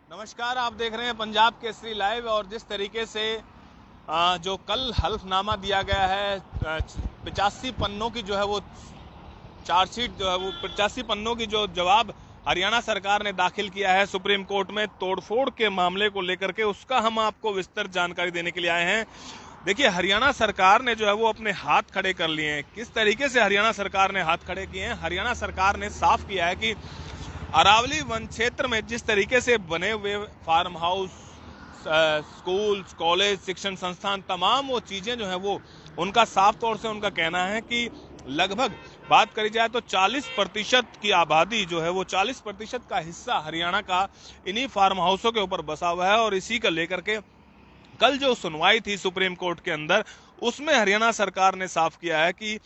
नमस्कार, आप देख रहे हैं पंजाब केसरी लाइव। और जिस तरीके से जो कल हल्फनामा दिया गया है, 85 पन्नों की जो है वो चार्जशीट जो है वो 85 पन्नों की जो जवाब हरियाणा सरकार ने दाखिल किया है सुप्रीम कोर्ट में तोड़फोड़ के मामले को लेकर के, उसका हम आपको विस्तृत जानकारी देने के लिए आए हैं। देखिए, हरियाणा सरकार ने जो है वो अपने हाथ खड़े कर लिए हैं। किस तरीके से हरियाणा सरकार ने हाथ खड़े किए हैं? हरियाणा सरकार ने साफ किया है कि अरावली वन क्षेत्र में जिस तरीके से बने हुए फार्म हाउस, स्कूल, कॉलेज, शिक्षण संस्थान, तमाम वो चीजें जो है वो उनका साफ तौर से उनका कहना है कि लगभग बात करी जाए तो 40% की आबादी जो है वो 40% का हिस्सा हरियाणा का इन्हीं फार्म हाउसों के ऊपर बसा हुआ है। और इसी को लेकर के कल जो सुनवाई थी सुप्रीम कोर्ट के अंदर, उसमें हरियाणा सरकार ने साफ किया है कि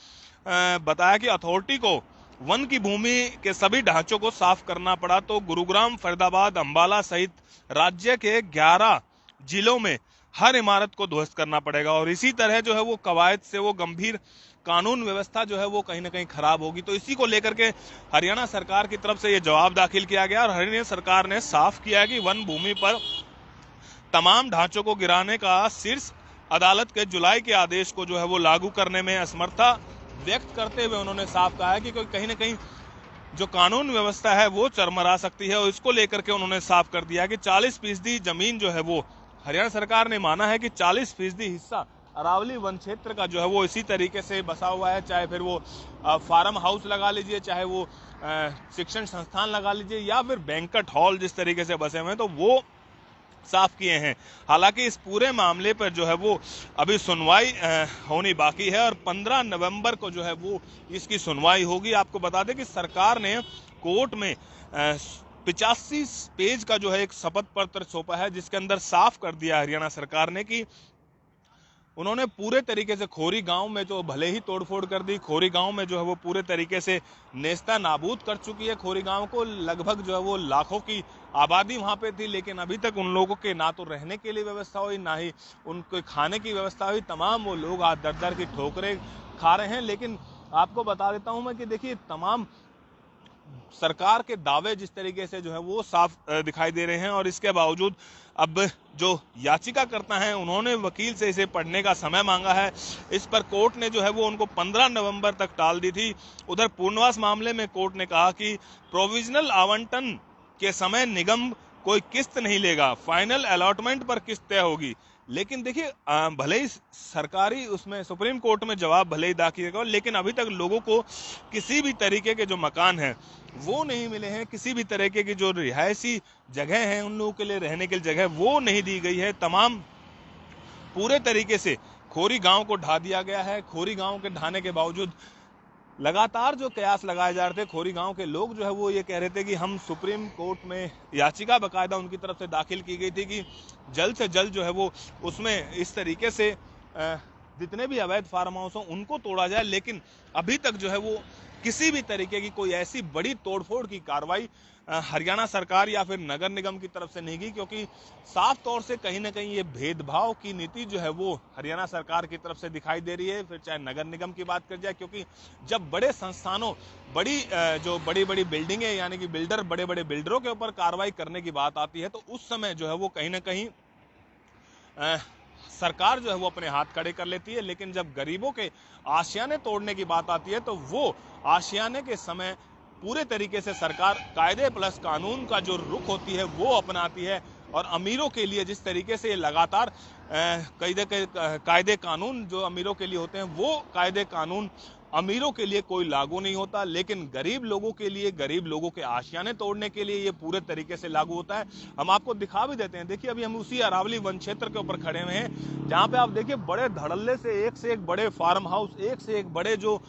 बताया कि अथॉरिटी को वन की भूमि के सभी ढांचों को साफ करना पड़ा तो गुरुग्राम, फरीदाबाद, अंबाला सहित राज्य के 11 जिलों में हर इमारत को ध्वस्त करना पड़ेगा। और इसी तरह जो है वो कवायद से वो गंभीर कानून व्यवस्था जो है वो कहीं ना कहीं खराब होगी। तो इसी को लेकर के हरियाणा सरकार की तरफ से ये जवाब दाखिल किया गया और हरियाणा सरकार ने साफ किया कि वन भूमि पर तमाम ढांचों को गिराने का शीर्ष अदालत के जुलाई के आदेश को जो है वो लागू करने में असमर्थता व्यक्त करते हुए उन्होंने साफ कहा है कि कहीं ना कहीं जो कानून व्यवस्था है वो चरमरा सकती है। और इसको लेकर के उन्होंने साफ कर दिया कि 40% जमीन जो है वो हरियाणा सरकार ने माना है कि 40% हिस्सा अरावली वन क्षेत्र का जो है वो इसी तरीके से बसा हुआ है। चाहे फिर वो फार्म हाउस लगा लीजिए, चाहे वो शिक्षण संस्थान लगा लीजिए, या फिर बैंक्वेट हॉल जिस तरीके से बसे हुए हैं, तो वो साफ किए हैं। हालांकि इस पूरे मामले पर जो है वो अभी सुनवाई होनी बाकी है और 15 नवंबर को जो है वो इसकी सुनवाई होगी। आपको बता दें कि सरकार ने कोर्ट में 85 पेज का जो है एक शपथ पत्र सौंपा है, जिसके अंदर साफ कर दिया हरियाणा सरकार ने कि उन्होंने पूरे तरीके से खोरी गांव में जो भले ही तोड़फोड़ कर दी, खोरी गांव में जो है वो पूरे तरीके से नेस्ता नाबूद कर चुकी है। खोरी गांव को लगभग जो है वो लाखों की आबादी वहां पे थी, लेकिन अभी तक उन लोगों के ना तो रहने के लिए व्यवस्था हुई, ना ही उनके खाने की व्यवस्था हुई। तमाम वो लोग आज दर दर की ठोकरें खा रहे हैं। लेकिन आपको बता देता हूं मैं कि देखिए, तमाम सरकार के दावे जिस तरीके से जो है वो साफ दिखाई दे रहे हैं, और इसके बावजूद अब जो याचिकाकर्ता हैं उन्होंने वकील से इसे पढ़ने का समय मांगा है। इस पर कोर्ट ने जो है वो उनको 15 नवंबर तक टाल दी थी। उधर पूर्णवास मामले में कोर्ट ने कहा कि प्रोविजनल आवंटन के समय निगम कोई किस्त नहीं लेगा, फाइनल अलॉटमेंट पर किस्त तय होगी। लेकिन देखिए, भले ही सरकारी उसमें सुप्रीम कोर्ट में जवाब भले ही दाखिल किया, लेकिन अभी तक लोगों को किसी भी तरीके के जो मकान हैं वो नहीं मिले हैं। किसी भी तरीके की जो रिहायशी जगह है, उन लोगों के लिए रहने के लिए जगह वो नहीं दी गई है। तमाम पूरे तरीके से खोरी गांव को ढा दिया गया है। खोरी गांव के ढाने के बावजूद लगातार जो कयास लगाए जा रहे थे, खोरी गांव के लोग जो है वो ये कह रहे थे कि हम सुप्रीम कोर्ट में याचिका बकायदा उनकी तरफ से दाखिल की गई थी कि जल्द से जल्द जो है वो उसमें इस तरीके से जितने भी अवैध फार्म हाउस हों उनको तोड़ा जाए। लेकिन अभी तक जो है वो किसी भी तरीके की कोई ऐसी बड़ी तोड़फोड़ की कार्रवाई हरियाणा सरकार या फिर नगर निगम की तरफ से नहीं की, क्योंकि साफ तौर से कहीं ना कहीं ये भेदभाव की नीति जो है वो हरियाणा सरकार की तरफ से दिखाई दे रही है। फिर चाहे नगर निगम की बात कर जाए, क्योंकि जब बड़े संस्थानों, जो बड़ी बड़ी बिल्डिंगें, यानी कि बिल्डर, बड़े बड़े बिल्डरों के ऊपर कार्रवाई करने की बात आती है, तो उस समय जो है वो कहीं ना कहीं सरकार जो है वो अपने हाथ खड़े कर लेती है। लेकिन जब गरीबों के आशियाने तोड़ने की बात आती है, तो वो आशियाने के समय पूरे तरीके से सरकार कायदे प्लस कानून का जो रुख होती है वो अपनाती है। और अमीरों के लिए जिस तरीके से लगातार कायदे कानून जो अमीरों के लिए होते हैं, वो कायदे कानून अमीरों के लिए कोई लागू नहीं होता, लेकिन गरीब लोगों के लिए, गरीब लोगों के आशियाने तोड़ने के लिए ये पूरे तरीके से लागू होता है। हम आपको दिखा भी देते हैं। देखिए, अभी हम उसी अरावली वन क्षेत्र के ऊपर खड़े हुए हैं, जहां पे आप देखिए बड़े धड़ल्ले से एक बड़े फार्म हाउस, एक से एक बड़े जो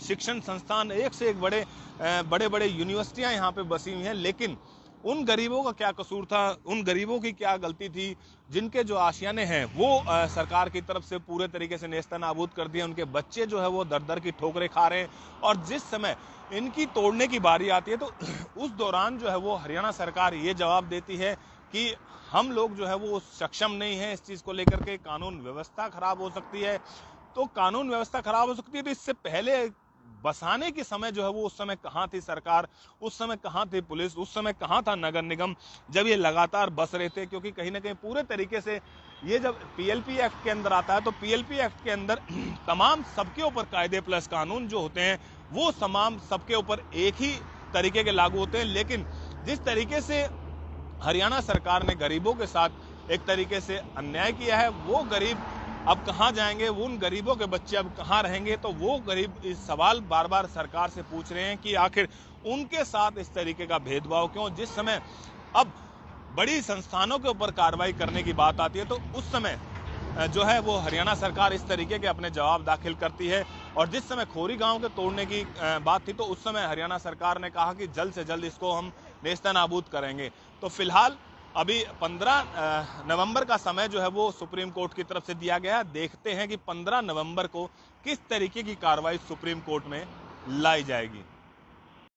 शिक्षण संस्थान, एक से एक बड़े बड़े यूनिवर्सिटियां यहाँ पे बसी हुई हैं। लेकिन उन गरीबों का क्या कसूर था, उन गरीबों की क्या गलती थी, जिनके जो आशियाने हैं वो सरकार की तरफ से पूरे तरीके से नेस्ता नाबूद कर दिए। उनके बच्चे जो है वो दर दर की ठोकरें खा रहे हैं, और जिस समय इनकी तोड़ने की बारी आती है, तो उस दौरान जो है वो हरियाणा सरकार ये जवाब देती है कि हम लोग जो है वो सक्षम नहीं है इस चीज को लेकर के, कानून व्यवस्था खराब हो सकती है। तो कानून व्यवस्था खराब हो सकती है, तो इससे पहले बसाने के समय जो है वो उस समय कहाँ थी सरकार, उस समय कहाँ थी पुलिस, उस समय कहाँ था नगर निगम जब ये लगातार बस रहे थे। क्योंकि कहीं ना कहीं पूरे तरीके से ये जब पीएलपी एक्ट के अंदर आता है तो पीएलपी एक्ट के अंदर तमाम सबके ऊपर कायदे प्लस कानून जो होते हैं वो तमाम सबके ऊपर एक ही तरीके के लागू होते हैं। लेकिन जिस तरीके से हरियाणा सरकार ने गरीबों के साथ एक तरीके से अन्याय किया है, वो गरीब अब कहां जाएंगे, उन गरीबों के बच्चे अब कहां रहेंगे, तो वो गरीब इस सवाल बार बार सरकार से पूछ रहे हैं कि आखिर उनके साथ इस तरीके का भेदभाव क्यों। जिस समय अब बड़ी संस्थानों के ऊपर कार्रवाई करने की बात आती है तो उस समय जो है वो हरियाणा सरकार इस तरीके के अपने जवाब दाखिल करती है। और जिस समय खोरी गांव के तोड़ने की बात थी तो उस समय हरियाणा सरकार ने कहा कि जल्द से जल्द इसको हम नेस्तनाबूद करेंगे। तो फिलहाल अभी 15 नवंबर का समय जो है वो सुप्रीम कोर्ट की तरफ से दिया गया। देखते हैं कि 15 नवंबर को किस तरीके की कार्रवाई सुप्रीम कोर्ट में लाई जाएगी।